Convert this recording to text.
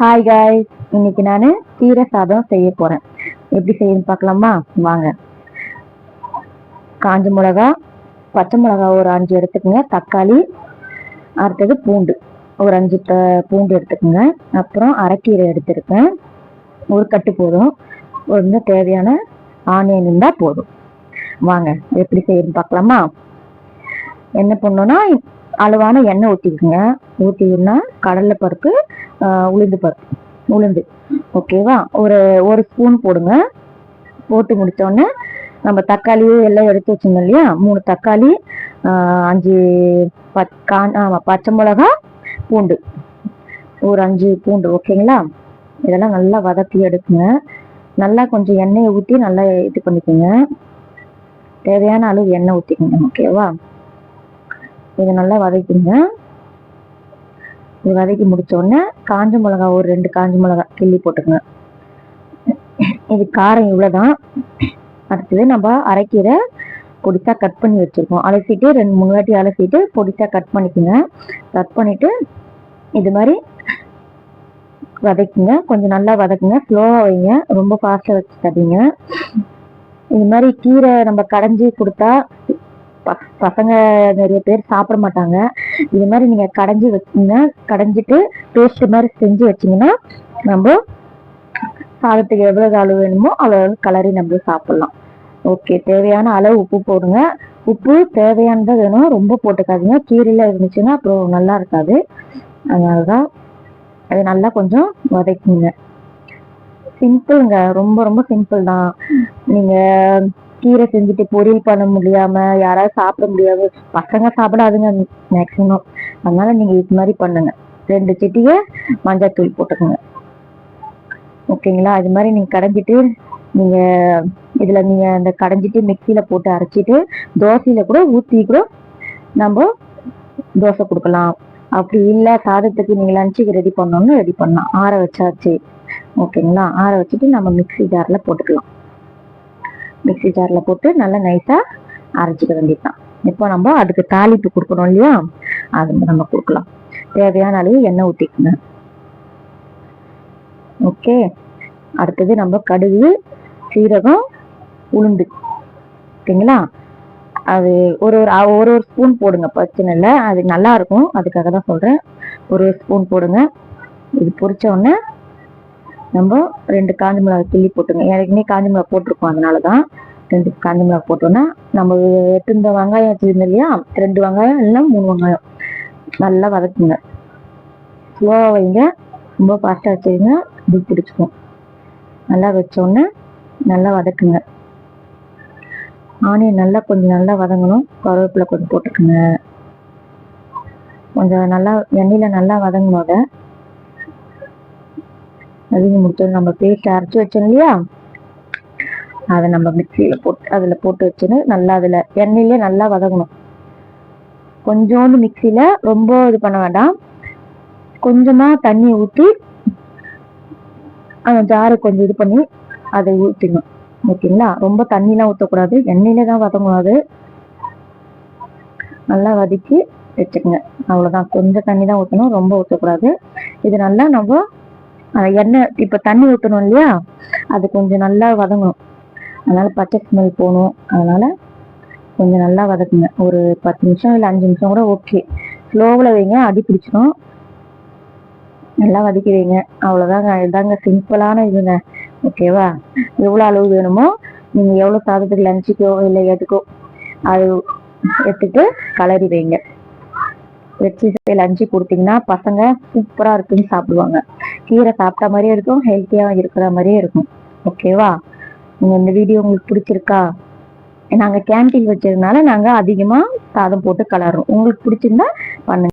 Hi guys, இன்னைக்கு நான் கீரை சாதம் செய்ய போறேன். எப்படி செய்யணும்னு பார்க்கலாமா? வாங்க. காஞ்ச மிளகா, பச்சை மிளகா ஒரு 5 எடுத்துக்கோங்க. தக்காளி, அடுத்தது பூண்டு ஒரு 5 பூண்டு எடுத்துக்கோங்க. அப்புறம் அரைக்கீரை எடுத்துருக்கேன், ஒரு கட்டு போதும். ஒரு தேவையான ஆனியன் இருந்தால் போதும். வாங்க எப்படி செய்யணும்னு பார்க்கலாமா? என்ன பண்ணோன்னா, அளவான எண்ணெய் ஊற்றிக்குங்க. ஊற்றினா கடலை பருப்பு, உளுந்து ஓகேவா, ஒரு ஸ்பூன் போடுங்க. போட்டு முடிச்சோடனே நம்ம தக்காளி எல்லாம் எடுத்து வச்சுருந்தோம் இல்லையா, 3 தக்காளி, 5 பச்சை மிளகா, பூண்டு ஒரு 5 பூண்டு, ஓகேங்களா. இதெல்லாம் நல்லா வதக்கி எடுக்குங்க. நல்லா கொஞ்சம் எண்ணெயை ஊற்றி நல்லா இது பண்ணிக்கோங்க. தேவையான அளவு எண்ணெய் ஊற்றிக்கோங்க, ஓகேவா. இதை நல்லா வதக்கிங்க. இது வதக்கி முடிச்ச உடனே காஞ்ச மிளகா ஒரு 2 காஞ்ச மிளகா கிள்ளி போட்டுக்கோங்க. இது காரம் இவ்வளவுதான். அடுத்தது நம்ம அரைக்கீரை பொடிசா கட் பண்ணி வச்சிருக்கோம். அலசிட்டு 2-3 வாட்டி அலசிட்டு பொடிசா கட் பண்ணிக்கோங்க. கட் பண்ணிட்டு இது மாதிரி வதக்குங்க. கொஞ்சம் நல்லா வதக்குங்க. ஸ்லோவா வைங்க, ரொம்ப ஃபாஸ்டா வச்சுக்காதீங்க. இது மாதிரி கீரை நம்ம கடைஞ்சி கொடுத்தா பசங்க நிறைய பேர் சாப்பிட மாட்டாங்க. இது மாதிரி நீங்க கடைஞ்சிட்டு பேஸ்ட் மாதிரி செஞ்சு வச்சீங்கன்னா நம்ம சாதத்துக்கு எவ்வளவு அளவு வேணுமோ அவ்வளவு கலரி நம்ம சாப்பிடலாம். ஓகே, தேவையான அளவு உப்பு போடுங்க. உப்பு தேவையானதா வேணும், ரொம்ப போட்டுக்காதீங்க. கீரையில இருந்துச்சுன்னா அப்புறம் நல்லா இருக்காது. அதனாலதான் அது நல்லா கொஞ்சம் வதக்குங்க. சிம்பிள்ங்க, ரொம்ப ரொம்ப சிம்பிள் தான். நீங்க கீரை செஞ்சுட்டு பொரியல் பண்ண முடியாம, யாராவது சாப்பிட முடியாது, பசங்க சாப்பிடாதுங்க மேக்சிமம். அதனால நீங்க இது மாதிரி பண்ணுங்க. 2 சிட்டிகை மஞ்சள் போட்டுக்கோங்க, ஓகேங்களா. இது மாதிரி நீங்க கடைஞ்சிட்டு நீங்க அந்த கடைஞ்சிட்டு மிக்சியில போட்டு அரைச்சிட்டு தோசையில கூட ஊத்தி கூட நம்ம தோசை கொடுக்கலாம். அப்படி இல்லை சாதத்துக்கு நீங்க லஞ்சுக்கு ரெடி பண்ணணும்னு ரெடி பண்ணலாம். ஆற வச்சாச்சு, ஓகேங்களா. ஆற வச்சுட்டு நம்ம மிக்சி ஜார்ல போட்டுக்கலாம். மிக்சி ஜார்ல போட்டு நல்லா நைஸா அரைச்சிக்க வேண்டியதுதான். இப்போ நம்ம அதுக்கு தாளிப்பு கொடுக்கணும் இல்லையா, அது நம்ம கொடுக்கலாம். தேவையான அளவு எண்ணெய் ஊற்றிக்குங்க. ஓகே, அடுத்தது நம்ம கடுகு, சீரகம், உளுந்து, ஓகேங்களா. அது ஒரு ஸ்பூன் போடுங்க, பிரச்சனை இல்லை, அது நல்லா இருக்கும். அதுக்காக தான் சொல்றேன், ஒரு ஸ்பூன் போடுங்க. இது பொரிச்ச உடனே நம்ம 2 காஞ்ச மிளகாய் கிள்ளி போட்டுங்க. ஏற்கனவே காஞ்ச மிளகாய் போட்டிருக்கோம், அதனாலதான் 2 காஞ்ச மிளகாய் போட்டோம்னா நம்ம 8 வெங்காயம் வச்சிருந்தோம் இல்லையா, 2 வெங்காயம் இல்லை 3 வெங்காயம் நல்லா வதக்குங்க. ஸ்லோவா வைங்க, ரொம்ப ஃபாஸ்டா வச்சுருங்க, இது பிடிச்சிக்கும். நல்லா வச்சோடனே நல்லா வதக்குங்க. ஆனியன் நல்லா கொஞ்சம் நல்லா வதங்கணும். கருவேப்பிலை கொஞ்சம் போட்டுக்குங்க. கொஞ்சம் நல்லா எண்ணெயில நல்லா வதங்கினோட வதங்கி முடிச்சோம். நம்ம பேஸ்ட் அரைச்சி வச்சோம் இல்லையா, அதை நம்ம மிக்சியில போட்டு அதுல போட்டு வச்சுன்னு நல்லா அதுல எண்ணெயிலே நல்லா வதங்கணும். கொஞ்சோண்டு மிக்சியில ரொம்ப இது பண்ண வேண்டாம், கொஞ்சமா தண்ணி ஊற்றி அந்த ஜாரை கொஞ்சம் இது பண்ணி அதை ஊற்றிக்கணும், ஓகேங்களா. ரொம்ப தண்ணிலாம் ஊற்றக்கூடாது, எண்ணெயிலே தான் வதங்கணும். அது நல்லா வதக்கி வச்சுக்கோங்க, அவ்வளவுதான். கொஞ்சம் தண்ணி தான் ஊற்றணும், ரொம்ப ஊற்றக்கூடாது. இது நல்லா நம்ம எண்ணெய் இப்ப தண்ணி ஊற்றணும் இல்லையா, அது கொஞ்சம் நல்லா வதங்கணும். அதனால பச்சை ஸ்மெல் போகணும். அதனால கொஞ்சம் நல்லா வதக்குங்க. ஒரு 10 நிமிஷம் இல்லை 5 நிமிஷம் கூட ஓகே. ஸ்லோவில் வைங்க, அடி பிடிச்சிடும். நல்லா வதக்கி வைங்க, அவ்வளோதாங்க. இதாங்க சிம்பிளான இதுங்க, ஓகேவா. எவ்வளோ அளவு வேணுமோ நீங்க எவ்வளோ சாதத்துக்கு லஞ்சுக்கோ இல்லை எதுக்கோ அது எடுத்துட்டு கலரி வைங்க. வச்சு லஞ்சு கொடுத்தீங்கன்னா பசங்க சூப்பரா இருக்குன்னு சாப்பிடுவாங்க. கீரை சாப்பிட்ட மாதிரியே இருக்கும், ஹெல்த்தியா இருக்கிற மாதிரியே இருக்கும், ஓகேவா. நீங்க இந்த வீடியோ உங்களுக்கு பிடிச்சிருக்கா? நாங்க கேண்டீன் வச்சதுனால நாங்க அதிகமா சாதம் போட்டு கலர்றோம். உங்களுக்கு பிடிச்சிருந்தா பண்ணுங்க.